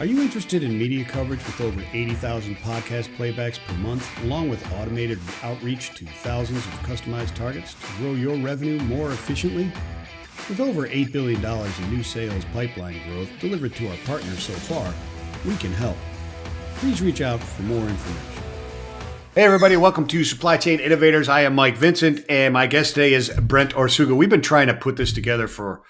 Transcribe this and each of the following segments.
Are you interested in media coverage with over 80,000 podcast playbacks per month, along with automated outreach to thousands of customized targets to grow your revenue more efficiently? With over $8 billion in new sales pipeline growth delivered to our partners so far, we can help. Please reach out for more information. Hey everybody, welcome to Supply Chain Innovators. I am Mike Vincent, and my guest today is Brent Orsuga. We've been trying to put this together for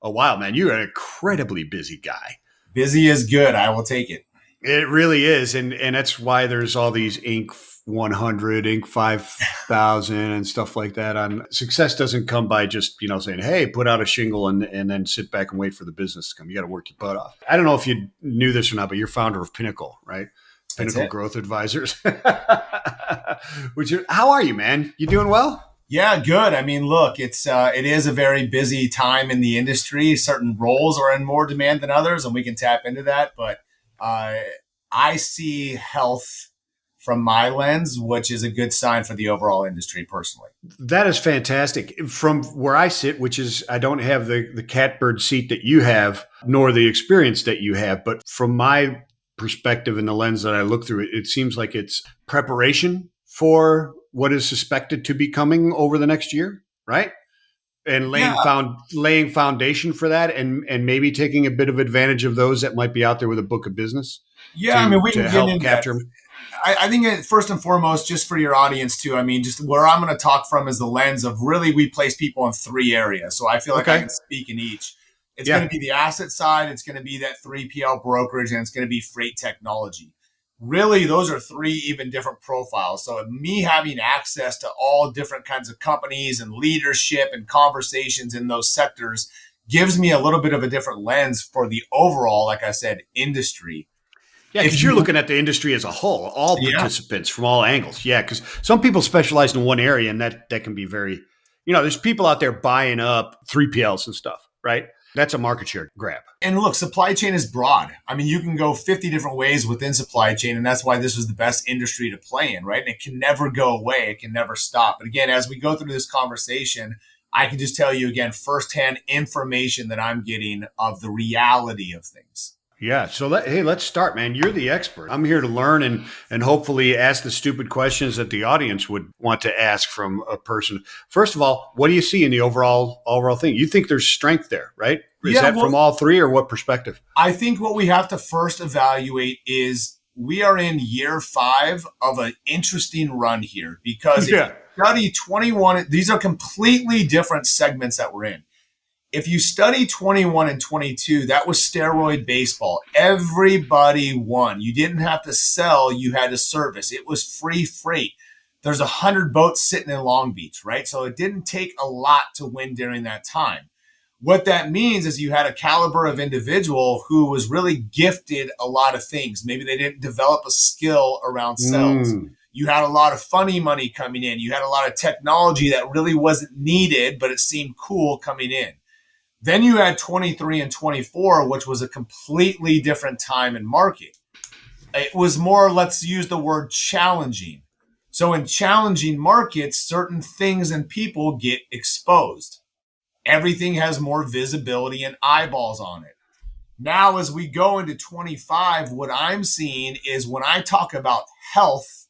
a while, man. You're an incredibly busy guy. Busy is good. I will take it. It really is. And that's why there's all these Inc. 100, Inc. 5,000 and stuff like that. Success doesn't come by just, saying, hey, put out a shingle and then sit back and wait for the business to come. You got to work your butt off. I don't know if you knew this or not, but you're founder of Pinnacle, right? Pinnacle Growth Advisors. How are you, man? You doing well? Yeah, good. I mean, look, it is a very busy time in the industry. Certain roles are in more demand than others, and we can tap into that. But I see health from my lens, which is a good sign for the overall industry personally. That is fantastic. From where I sit, which is I don't have the catbird seat that you have, nor the experience that you have. But from my perspective and the lens that I look through, it seems like it's preparation for what is suspected to be coming over the next year, right? And laying foundation for that, and maybe taking a bit of advantage of those that might be out there with a book of business. Yeah, we can get into capture that. I think first and foremost, just for your audience too, just where I'm going to talk from is the lens of really we place people in three areas. So I feel like I can speak in each. It's going to be the asset side, it's going to be that 3PL brokerage, and it's going to be freight technology. Really, those are three even different profiles. So me having access to all different kinds of companies and leadership and conversations in those sectors gives me a little bit of a different lens for the overall, like I said, industry. Yeah, because you're looking at the industry as a whole, all participants from all angles. Yeah, because some people specialize in one area, and that can be very, there's people out there buying up 3PLs and stuff, right? That's a market share grab. And look, supply chain is broad. You can go 50 different ways within supply chain, and that's why this is the best industry to play in, right? And it can never go away. It can never stop. But again, as we go through this conversation, I can just tell you again, firsthand information that I'm getting of the reality of things. Yeah. So let's start, man. You're the expert. I'm here to learn and hopefully ask the stupid questions that the audience would want to ask from a person. First of all, what do you see in the overall thing? You think there's strength there, right? Is that from all three, or what perspective? I think what we have to first evaluate is we are in year 5 of an interesting run here, because if you study 21, these are completely different segments that we're in. If you study 21 and 22, that was steroid baseball. Everybody won. You didn't have to sell. You had to service. It was free freight. There's 100 boats sitting in Long Beach, right? So it didn't take a lot to win during that time. What that means is you had a caliber of individual who was really gifted a lot of things. Maybe they didn't develop a skill around sales. You had a lot of funny money coming in. You had a lot of technology that really wasn't needed, but it seemed cool coming in. Then you had 23 and 24, which was a completely different time and market. It was more, let's use the word challenging. So in challenging markets, certain things and people get exposed. Everything has more visibility and eyeballs on it. Now, as we go into 25, what I'm seeing is when I talk about health,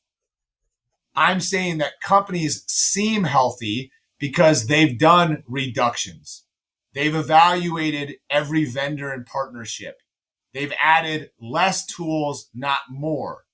I'm saying that companies seem healthy because they've done reductions. They've evaluated every vendor and partnership. They've added less tools, not more.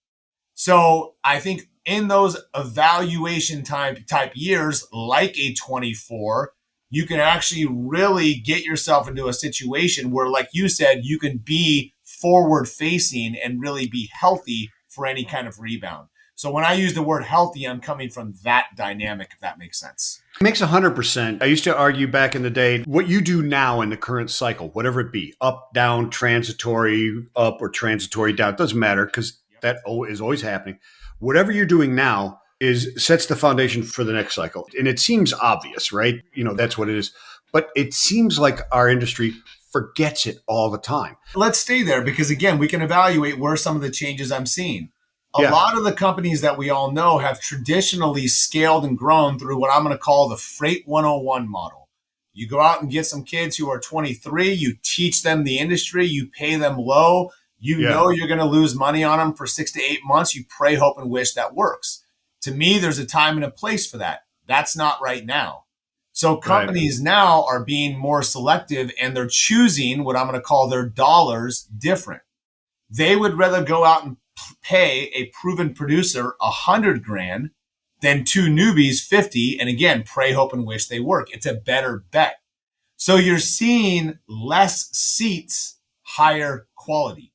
So I think in those evaluation type years, like a 24, you can actually really get yourself into a situation where, like you said, you can be forward facing and really be healthy for any kind of rebound. So when I use the word healthy, I'm coming from that dynamic, if that makes sense. It makes 100%. I used to argue back in the day, what you do now in the current cycle, whatever it be, up, down, transitory, up or transitory down, it doesn't matter because that is always happening. Whatever you're doing now sets the foundation for the next cycle. And it seems obvious, right? That's what it is. But it seems like our industry forgets it all the time. Let's stay there because, again, we can evaluate where some of the changes I'm seeing. A lot of the companies that we all know have traditionally scaled and grown through what I'm going to call the Freight 101 model. You go out and get some kids who are 23, you teach them the industry, you pay them low, You know you're going to lose money on them for 6 to 8 months. You pray, hope, and wish that works. To me, there's a time and a place for that. That's not right now. So companies now are being more selective, and they're choosing what I'm going to call their dollars different. They would rather go out and pay a proven producer $100,000 than two newbies 50. And again, pray, hope, and wish they work. It's a better bet. So you're seeing less seats, higher quality.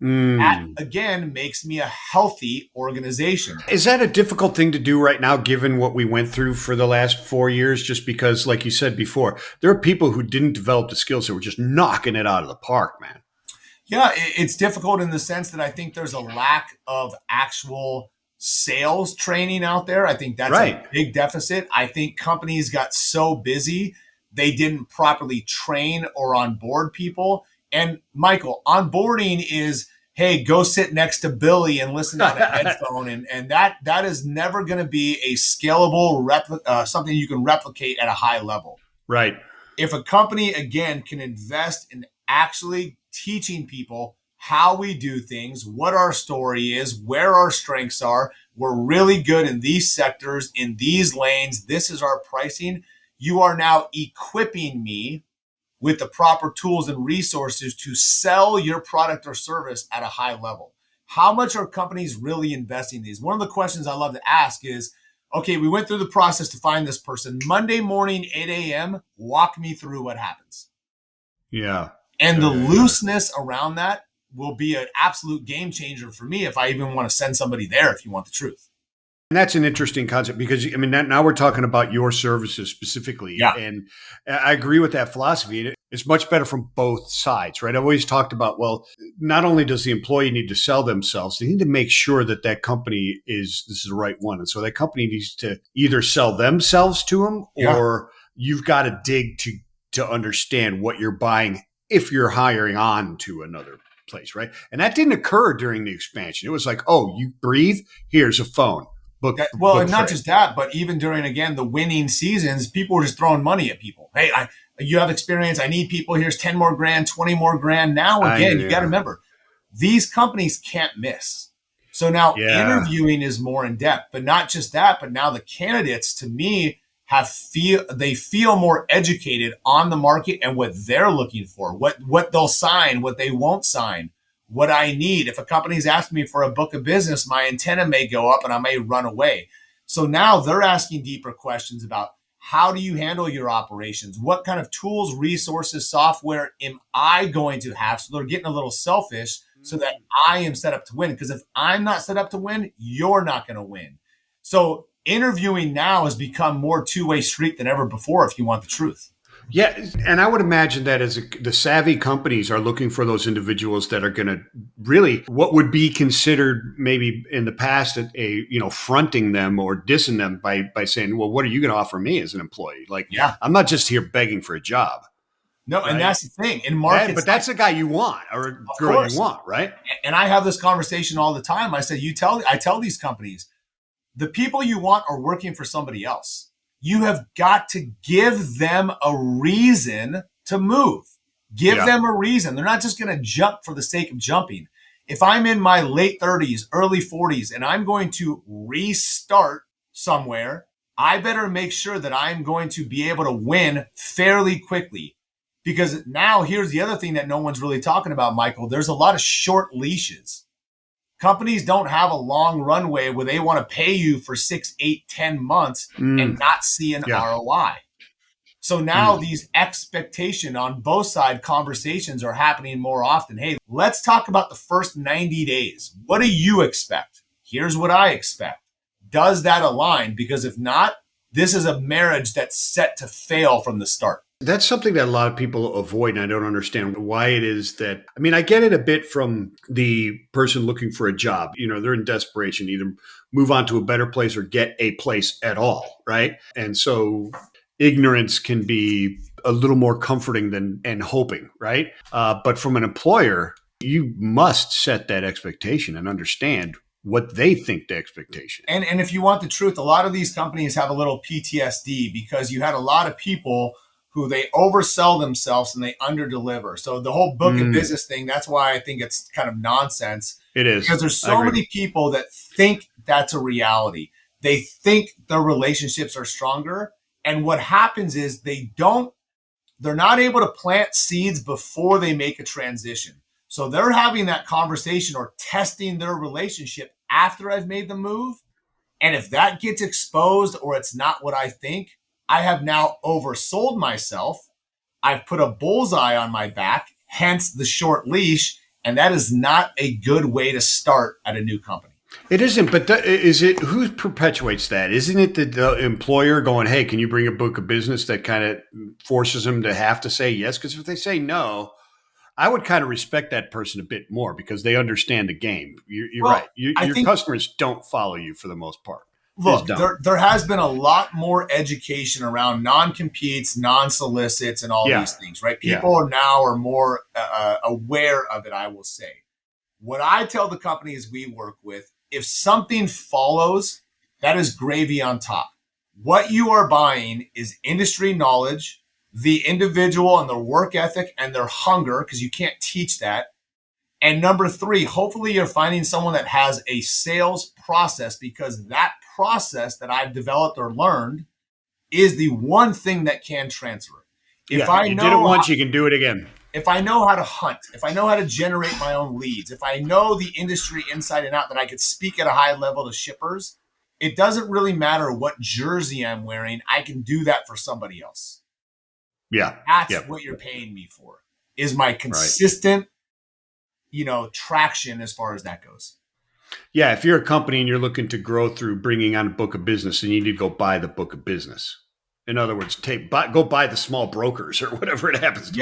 That, again, makes me a healthy organization. Is that a difficult thing to do right now, given what we went through for the last 4 years? Just because, like you said before, there are people who didn't develop the skills that were just knocking it out of the park, man. Yeah, it's difficult in the sense that I think there's a lack of actual sales training out there. I think that's a big deficit. I think companies got so busy, they didn't properly train or onboard people. And Michael, onboarding is, hey, go sit next to Billy and listen on a headphone. And that is never going to be a scalable, something you can replicate at a high level. Right. If a company, again, can invest in actually teaching people how we do things, what our story is, where our strengths are, we're really good in these sectors, in these lanes, this is our pricing. You are now equipping me with the proper tools and resources to sell your product or service at a high level. How much are companies really investing in these? One of the questions I love to ask is, okay, we went through the process to find this person. Monday morning, 8 a.m., walk me through what happens. Yeah. And the looseness around that will be an absolute game changer for me if I even want to send somebody there, if you want the truth. And that's an interesting concept because, I mean, now we're talking about your services specifically. Yeah. And I agree with that philosophy. It's much better from both sides, right? I've always talked about, well, not only does the employee need to sell themselves, they need to make sure that that company this is the right one. And so that company needs to either sell themselves to them or you've got to dig to understand what you're buying if you're hiring on to another place, right? And that didn't occur during the expansion. It was like, oh, you breathe, here's a phone. And not just that, but even during, again, the winning seasons, people were just throwing money at people. Hey, you have experience. I need people. Here's 10 more grand, 20 more grand. Now, again, you got to remember, these companies can't miss. So now interviewing is more in depth, but not just that, but now the candidates, to me, they feel more educated on the market and what they're looking for, what they'll sign, what they won't sign, what I need. If a company's asking me for a book of business, my antenna may go up and I may run away. So now they're asking deeper questions about how do you handle your operations? What kind of tools, resources, software am I going to have? So they're getting a little selfish so that I am set up to win. Because if I'm not set up to win, you're not going to win. So interviewing now has become more two-way street than ever before, if you want the truth. Yeah, and I would imagine that the savvy companies are looking for those individuals that are going to really what would be considered maybe in the past fronting them or dissing them by saying, well, what are you going to offer me as an employee? Like, I'm not just here begging for a job. No, right? And that's the thing in markets. But that's the guy you want or a girl you want, right? And I have this conversation all the time. I said, I tell these companies, the people you want are working for somebody else. You have got to give them a reason to move. Give them a reason. They're not just going to jump for the sake of jumping. If I'm in my late 30s, early 40s, and I'm going to restart somewhere, I better make sure that I'm going to be able to win fairly quickly. Because now here's the other thing that no one's really talking about, Michael. There's a lot of short leashes. Companies don't have a long runway where they want to pay you for 6, 8, 10 months and not see an ROI. So now these expectation on both side conversations are happening more often. Hey, let's talk about the first 90 days. What do you expect? Here's what I expect. Does that align? Because if not, this is a marriage that's set to fail from the start. That's something that a lot of people avoid, and I don't understand why it is that. I mean, I get it a bit from the person looking for a job. They're in desperation, either move on to a better place or get a place at all, right? And so ignorance can be a little more comforting than hoping, right? But from an employer, you must set that expectation and understand what they think the expectation is. And if you want the truth, a lot of these companies have a little PTSD because you had a lot of people who they oversell themselves and they underdeliver. So the whole book of business thing, that's why I think it's kind of nonsense. It is. Because there's so many people that think that's a reality. They think their relationships are stronger. And what happens is they're not able to plant seeds before they make a transition. So they're having that conversation or testing their relationship after I've made the move. And if that gets exposed or it's not what I think, I have now oversold myself. I've put a bullseye on my back, hence the short leash. And that is not a good way to start at a new company. It isn't, but is it, who perpetuates that? Isn't it the employer going, hey, can you bring a book of business that kind of forces them to have to say yes? Because if they say no, I would kind of respect that person a bit more because they understand the game. You're right. Your customers don't follow you for the most part. Look, there has been a lot more education around non-competes, non-solicits, and all these things, right? People are more aware of it, I will say. What I tell the companies we work with, if something follows, that is gravy on top. What you are buying is industry knowledge, the individual and their work ethic and their hunger, because you can't teach that. And number 3, hopefully you're finding someone that has a sales process, because that process that I've developed or learned is the one thing that can transfer. If I know did it once, you can do it again. If I know how to hunt, if I know how to generate my own leads, if I know the industry inside and out, that I could speak at a high level to shippers, it doesn't really matter what jersey I'm wearing. I can do that for somebody else. Yeah. That's what you're paying me for, is my consistent, traction as far as that goes. Yeah. If you're a company and you're looking to grow through bringing on a book of business, then you need to go buy the book of business. In other words, go buy the small brokers or whatever it happens to be.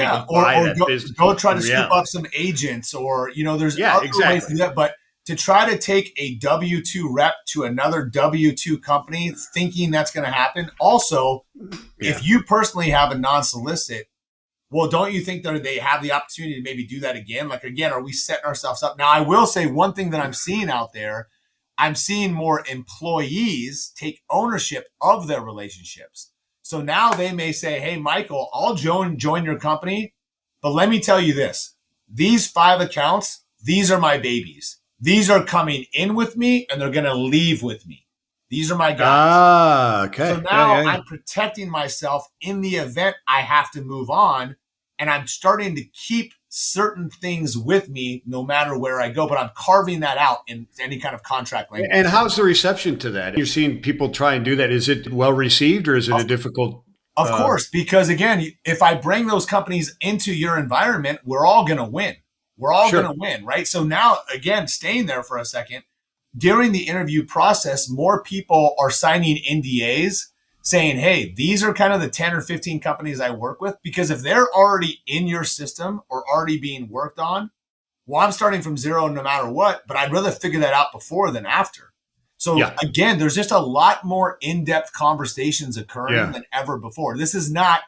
Go try to scoop up some agents, or there's other ways to do that. But to try to take a W-2 rep to another W-2 company, thinking that's going to happen. Also, if you personally have a non-solicit, well, don't you think that they have the opportunity to maybe do that again? Like, again, are we setting ourselves up? Now, I will say one thing that I'm seeing out there, I'm seeing more employees take ownership of their relationships. So now they may say, hey, Michael, I'll join your company, but let me tell you this. These 5 accounts, these are my babies. These are coming in with me, and they're going to leave with me. These are my guys. Okay. So now I'm protecting myself in the event I have to move on, and I'm starting to keep certain things with me no matter where I go, but I'm carving that out in any kind of contract language. And how's the reception to that? You're seeing people try and do that. Is it well received, or is it a difficult? Of course, because again, if I bring those companies into your environment, we're all going to win. We're all going to win, right? So now, again, staying there for a second, during the interview process, more people are signing NDAs saying, hey, these are kind of the 10 or 15 companies I work with, because if they're already in your system or already being worked on, well, I'm starting from zero no matter what, but I'd rather figure that out before than after. So again, there's just a lot more in-depth conversations occurring than ever before. This is not,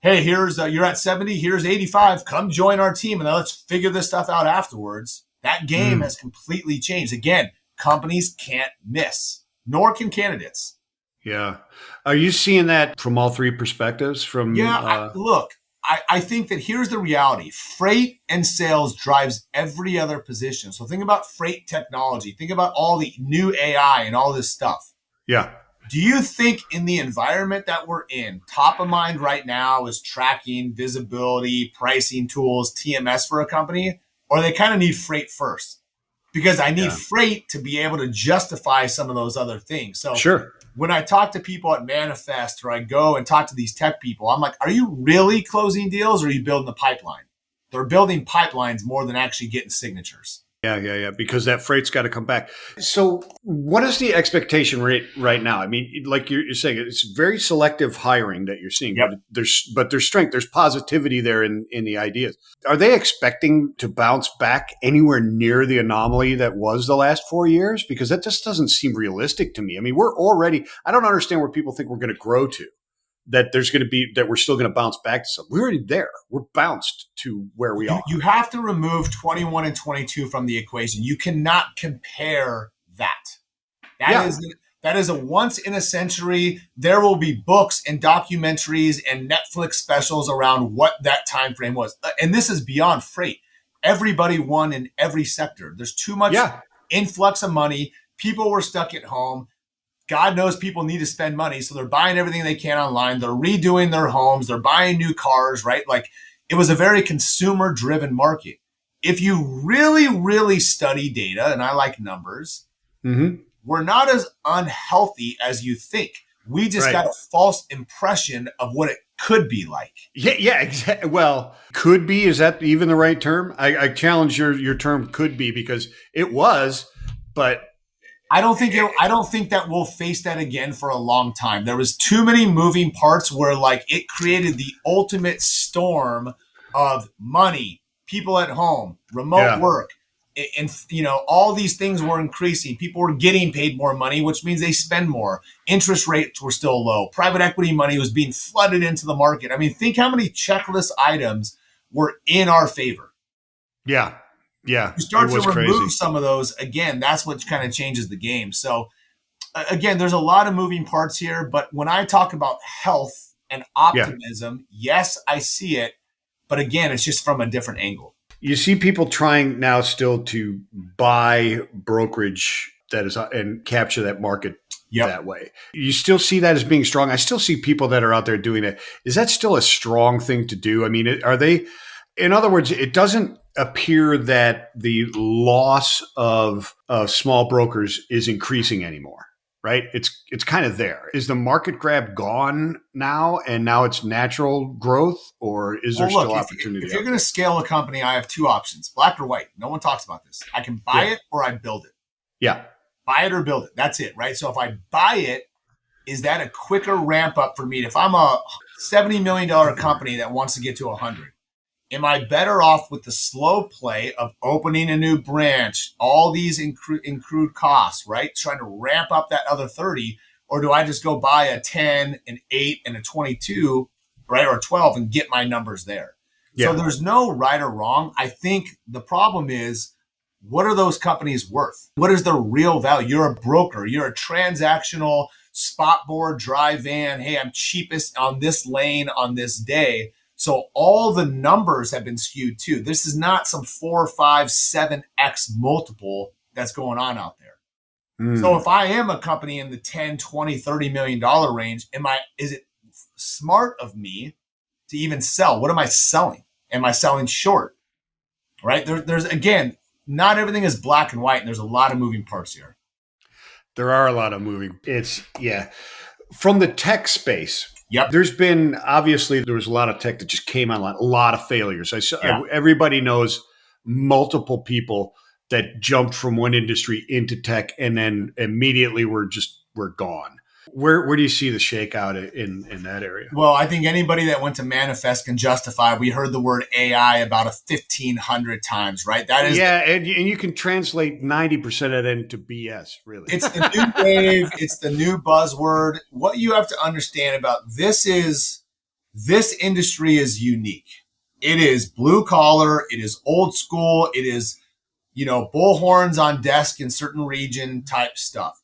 hey, here's you're at 70, here's 85, come join our team, and then let's figure this stuff out afterwards. That game has completely changed. Again, companies can't miss, nor can candidates. Yeah. Are you seeing that from all 3 perspectives? Look, I think that here's the reality. Freight and sales drives every other position. So think about freight technology. Think about all the new AI and all this stuff. Yeah. Do you think in the environment that we're in, top of mind right now is tracking, visibility, pricing tools, TMS for a company, or they kind of need freight first? Because I need freight to be able to justify some of those other things. So when I talk to people at Manifest, or I go and talk to these tech people, I'm like, are you really closing deals, or are you building a pipeline? They're building pipelines more than actually getting signatures. Yeah. Because that freight's got to come back. So what is the expectation rate right now? I mean, like you're saying, it's very selective hiring that you're seeing, but there's strength, there's positivity there in the ideas. Are they expecting to bounce back anywhere near the anomaly that was the last 4 years? Because that just doesn't seem realistic to me. I mean, I don't understand where people think we're going to grow to. That we're still going to bounce back to something. We're already there. We're bounced to where we are. You have to remove 21 and 22 from the equation. You cannot compare that. That is a once in a century. There will be books and documentaries and Netflix specials around what that time frame was. And this is beyond freight. Everybody won in every sector. There's too much influx of money. People were stuck at home. God knows people need to spend money. So they're buying everything they can online. They're redoing their homes. They're buying new cars, right? Like, it was a very consumer driven market. If you really, really study data, and I like numbers, we're not as unhealthy as you think. We just got a false impression of what it could be like. Yeah, exactly. Well, could be, is that even the right term? I challenge your term could be, because it was, but I don't think that we'll face that again for a long time. There was too many moving parts where, like, it created the ultimate storm of money, people at home, remote work, and all these things were increasing. People were getting paid more money, which means they spend more. Interest rates were still low. Private equity money was being flooded into the market. I mean, think how many checklist items were in our favor. Yeah. You start to remove some of those, again, that's what kind of changes the game. So, again, there's a lot of moving parts here. But when I talk about health and optimism, yes, I see it. But again, it's just from a different angle. You see people trying now still to buy brokerage that is and capture that market that way. You still see that as being strong. I still see people that are out there doing it. Is that still a strong thing to do? I mean, are they, in other words, it doesn't appear that the loss of small brokers is increasing anymore, right? It's kind of there. Is the market grab gone now, and now it's natural growth, or is there still opportunity? If you're going to scale a company, I have two options, black or white. No one talks about this. I can buy it or I build it. Yeah. Buy it or build it. That's it, right? So if I buy it, is that a quicker ramp up for me? If I'm a $70 million company that wants to get to 100, am I better off with the slow play of opening a new branch, all these accrued costs, right? Trying to ramp up that other 30, or do I just go buy a 10, an 8, and a 22, right, or 12 and get my numbers there? Yeah. So there's no right or wrong. I think the problem is, what are those companies worth? What is their real value? You're a broker. You're a transactional spot board, dry van. Hey, I'm cheapest on this lane on this day. So all the numbers have been skewed too. This is not some 4, 5, 7x multiple that's going on out there. So if I am a company in the 10, 20, $30 million range, is it smart of me to even sell? What am I selling? Am I selling short? Right? There's again, not everything is black and white, and there's a lot of moving parts here. There are a lot of moving. From the tech space. Yep. There's been, obviously, there was a lot of tech that just came online, a lot of failures. Everybody knows multiple people that jumped from one industry into tech and then immediately were gone. Where do you see the shakeout in that area? Well, I think anybody that went to Manifest can justify. We heard the word AI about 1,500 times, right? That is, and you can translate 90% of it into BS, really. It's the new wave. It's the new buzzword. What you have to understand about this industry is unique. It is blue collar. It is old school. It is, bullhorns on desk in certain region type stuff.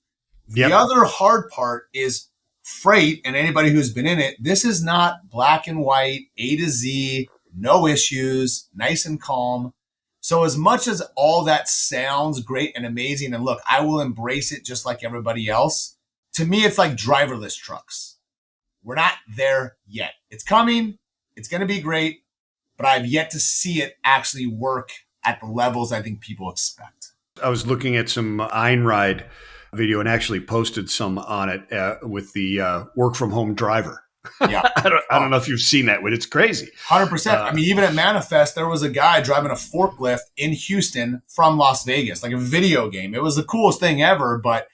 The other hard part is freight, and anybody who's been in it, this is not black and white, A to Z, no issues, nice and calm. So as much as all that sounds great and amazing, and look, I will embrace it just like everybody else, to me, it's like driverless trucks. We're not there yet. It's coming. It's going to be great, but I've yet to see it actually work at the levels I think people expect. I was looking at some Einride video and actually posted some on it with the work from home driver. Yeah. I don't know if you've seen that, but it's crazy. 100%. I mean, even at Manifest, there was a guy driving a forklift in Houston from Las Vegas, like a video game. It was the coolest thing ever. But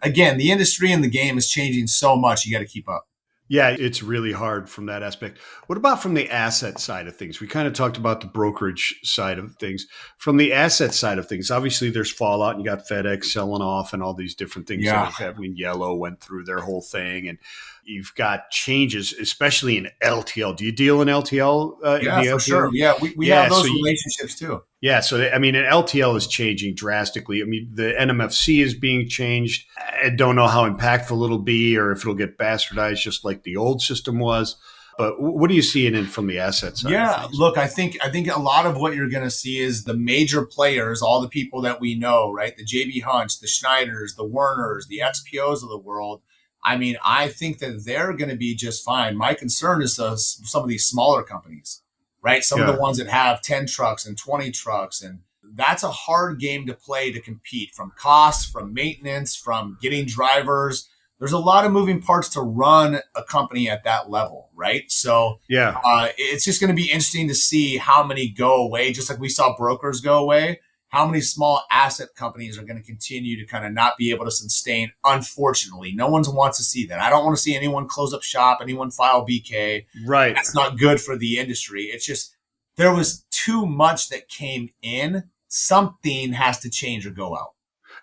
again, the industry and the game is changing so much. You got to keep up. Yeah, it's really hard from that aspect. What about from the asset side of things? We kind of talked about the brokerage side of things. From the asset side of things, obviously there's fallout. And you got FedEx selling off and all these different things that are happening. Yellow went through their whole thing. And You've got changes, especially in LTL. Do you deal in LTL? Yeah, for sure. Yeah, we have those relationships too. Yeah, so I mean, an LTL is changing drastically. I mean, the NMFC is being changed. I don't know how impactful it'll be, or if it'll get bastardized, just like the old system was. But what are you seeing in from the asset side? Yeah, look, I think a lot of what you're going to see is the major players, all the people that we know, right? The JB Hunts, the Schneiders, the Werners, the XPOs of the world. I mean, I think that they're going to be just fine. My concern is some of these smaller companies, right? Some of the ones that have 10 trucks and 20 trucks. And that's a hard game to play to compete, from costs, from maintenance, from getting drivers. There's a lot of moving parts to run a company at that level, right? So it's just going to be interesting to see how many go away, just like we saw brokers go away. How many small asset companies are going to continue to kind of not be able to sustain? Unfortunately, no one wants to see that. I don't want to see anyone close up shop, anyone file BK. Right. That's not good for the industry. It's just there was too much that came in. Something has to change or go out.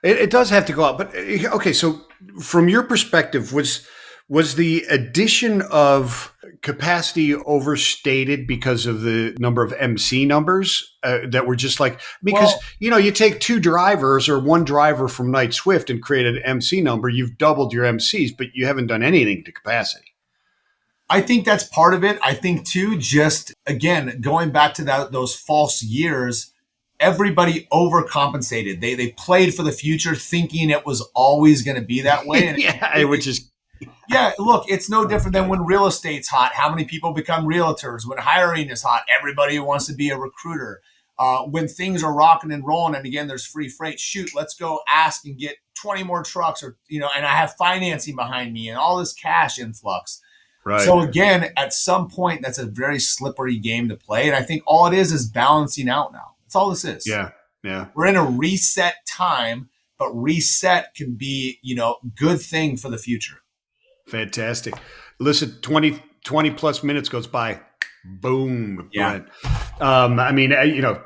It does have to go out. But okay, so from your perspective, was the addition of capacity overstated because of the number of MC numbers that were just like, because, you take 2 drivers or 1 driver from Knight Swift and create an MC number, you've doubled your MCs, but you haven't done anything to capacity. I think that's part of it. I think too, just again, going back to those false years, everybody overcompensated. They played for the future thinking it was always going to be that way. And which is... Yeah, look, it's no different than when real estate's hot. How many people become realtors? When hiring is hot, everybody wants to be a recruiter. When things are rocking and rolling, and again, there's free freight. Shoot, let's go ask and get 20 more trucks, or and I have financing behind me and all this cash influx. Right. So again, at some point, that's a very slippery game to play, and I think all it is balancing out now. That's all this is. Yeah. We're in a reset time, but reset can be, good thing for the future. Fantastic. Listen, 20 plus minutes goes by. Boom. Yeah. Brent. I mean,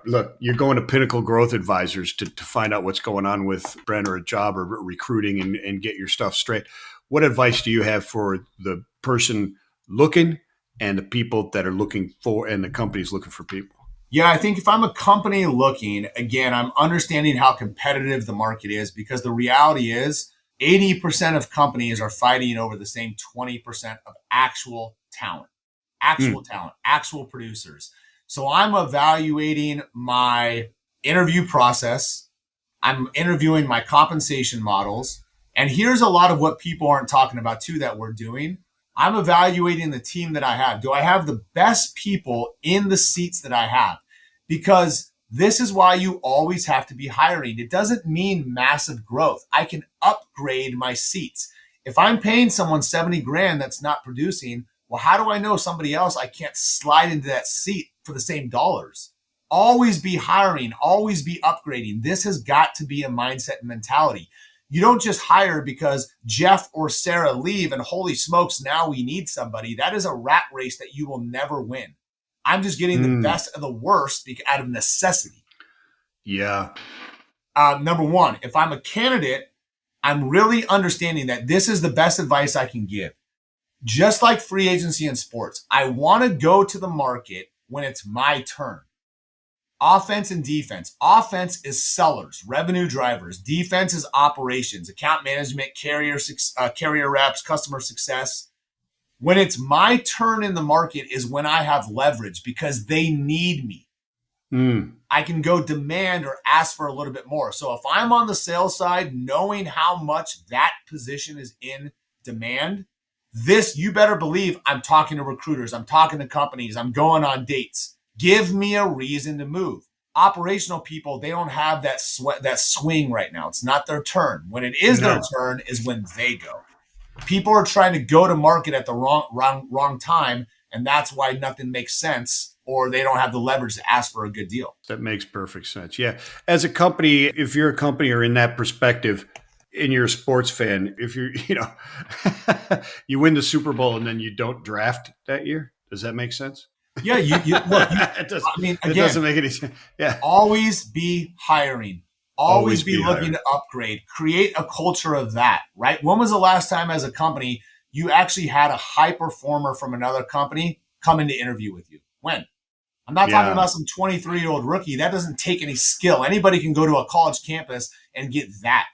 look, you're going to Pinnacle Growth Advisors to find out what's going on with Brent or a job or recruiting and get your stuff straight. What advice do you have for the person looking and the people that are looking for, and the companies looking for people? Yeah, I think if I'm a company looking, again, I'm understanding how competitive the market is, because the reality is 80% of companies are fighting over the same 20% of actual talent, actual producers. So I'm evaluating my interview process. I'm interviewing my compensation models. And here's a lot of what people aren't talking about too that we're doing. I'm evaluating the team that I have. Do I have the best people in the seats that I have? Because this is why you always have to be hiring. It doesn't mean massive growth. I can upgrade my seats. If I'm paying someone $70,000 that's not producing, well, how do I know somebody else I can't slide into that seat for the same dollars? Always be hiring, always be upgrading. This has got to be a mindset and mentality. You don't just hire because Jeff or Sarah leave and holy smokes, now we need somebody. That is a rat race that you will never win. I'm just getting the best of the worst out of necessity. Yeah. Number one, if I'm a candidate, I'm really understanding that this is the best advice I can give. Just like free agency in sports, I want to go to the market when it's my turn. Offense and defense. Offense is sellers, revenue drivers. Defense is operations, account management, carrier reps, customer success. When it's my turn in the market is when I have leverage because they need me. I can go demand or ask for a little bit more. So if I'm on the sales side, knowing how much that position is in demand, you better believe I'm talking to recruiters. I'm talking to companies. I'm going on dates. Give me a reason to move. Operational people, they don't have that swing right now. It's not their turn. When it is their turn is when they go. People are trying to go to market at the wrong time, and that's why nothing makes sense, or they don't have the leverage to ask for a good deal. That makes perfect sense. Yeah. As a company, if you're a company or in that perspective, and you're a sports fan, if you're, you win the Super Bowl and then you don't draft that year, does that make sense? Yeah, it doesn't make any sense. Yeah. Always be hiring. Always be looking to upgrade. Create a culture of that, right? When was the last time as a company you actually had a high performer from another company come in to interview with you? When? I'm not talking about some 23-year-old rookie. That doesn't take any skill. Anybody can go to a college campus and get that.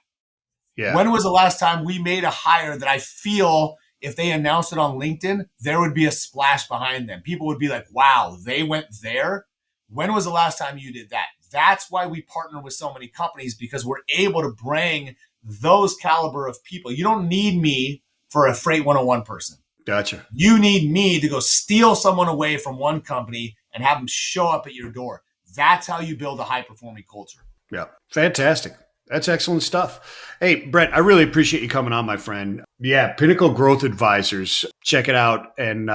Yeah. When was the last time we made a hire that I feel if they announced it on LinkedIn, there would be a splash behind them? People would be like, wow, they went there. When was the last time you did that? That's why we partner with so many companies, because we're able to bring those caliber of people. You don't need me for a Freight 101 person. Gotcha. You need me to go steal someone away from one company and have them show up at your door. That's how you build a high-performing culture. Yeah. Fantastic. That's excellent stuff. Hey, Brent, I really appreciate you coming on, my friend. Yeah, Pinnacle Growth Advisors. Check it out and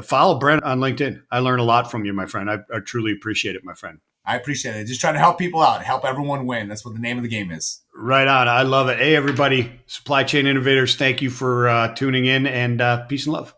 follow Brent on LinkedIn. I learn a lot from you, my friend. I truly appreciate it, my friend. I appreciate it. Just trying to help people out, help everyone win. That's what the name of the game is. Right on. I love it. Hey, everybody, Supply Chain Innovators, thank you for tuning in, and peace and love.